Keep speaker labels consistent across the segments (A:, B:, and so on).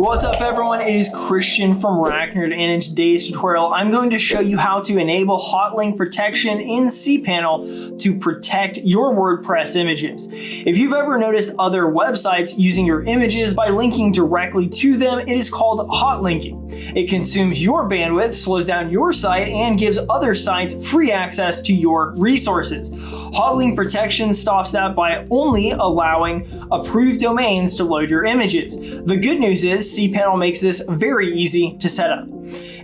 A: What's up everyone, it is Christian from RackNerd, and in today's tutorial I'm going to show you how to enable Hotlink Protection in cPanel to protect your WordPress images. If you've ever noticed other websites using your images by linking directly to them, it is called hotlinking. It consumes your bandwidth, slows down your site, and gives other sites free access to your resources. Hotlink Protection stops that by only allowing approved domains to load your images. The good news is cPanel makes this very easy to set up.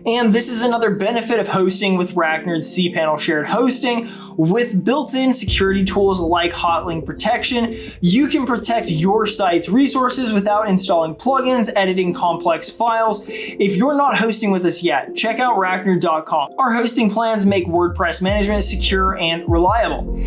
A: And this is another benefit of hosting with RackNerd's cPanel shared hosting. With built-in security tools like Hotlink Protection, you can protect your site's resources without installing plugins, editing complex files. If you're not hosting with us yet, check out RackNerd.com. Our hosting plans make WordPress management secure and reliable.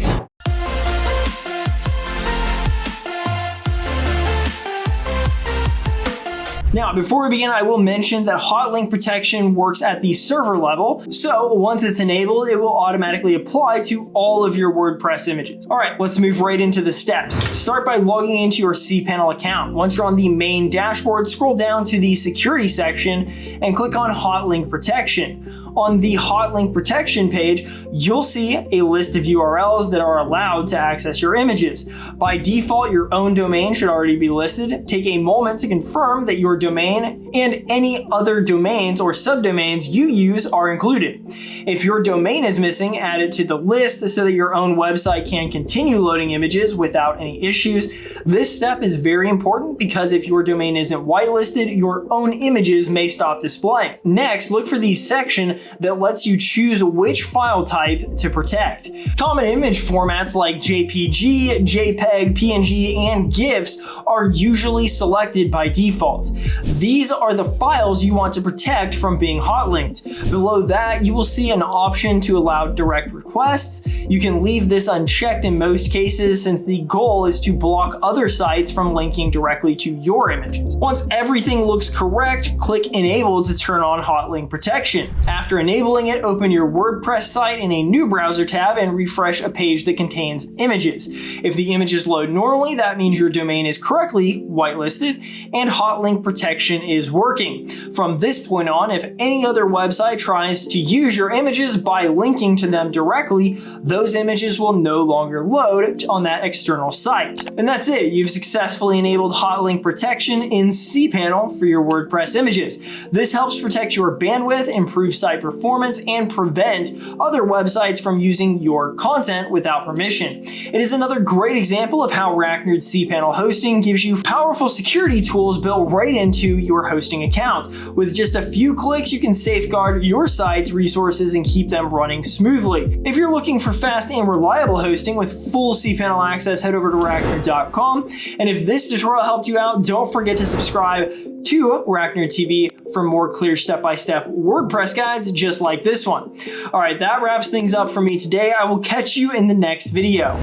A: Now, before we begin, I will mention that Hotlink Protection works at the server level, so once it's enabled, it will automatically apply to all of your WordPress images. All right, let's move right into the steps. Start by logging into your cPanel account. Once you're on the main dashboard, scroll down to the security section and click on Hotlink Protection. On the Hotlink Protection page, you'll see a list of URLs that are allowed to access your images. By default, your own domain should already be listed. Take a moment to confirm that your domain and any other domains or subdomains you use are included. If your domain is missing, add it to the list so that your own website can continue loading images without any issues. This step is very important because if your domain isn't whitelisted, your own images may stop displaying. Next, look for the section that lets you choose which file type to protect. Common image formats like JPG, JPEG, PNG, and GIFs are usually selected by default. These are the files you want to protect from being hotlinked. Below that, you will see an option to allow direct requests. You can leave this unchecked in most cases since the goal is to block other sites from linking directly to your images. Once everything looks correct, click Enable to turn on Hotlink Protection. After enabling it, open your WordPress site in a new browser tab and refresh a page that contains images. If the images load normally, that means your domain is correctly whitelisted and Hotlink Protection is working. From this point on, if any other website tries to use your images by linking to them directly, those images will no longer load on that external site. And that's it. You've successfully enabled Hotlink Protection in cPanel for your WordPress images. This helps protect your bandwidth, improve site performance, and prevent other websites from using your content without permission. It is another great example of how RackNerd's cPanel hosting gives you powerful security tools built right into your hosting account. With just a few clicks, you can safeguard your site's resources and keep them running smoothly. If you're looking for fast and reliable hosting with full cPanel access, head over to RackNerd.com. And if this tutorial helped you out, don't forget to subscribe to RackNerd TV for more clear step-by-step WordPress guides just like this one. All right, that wraps things up for me today. I will catch you in the next video.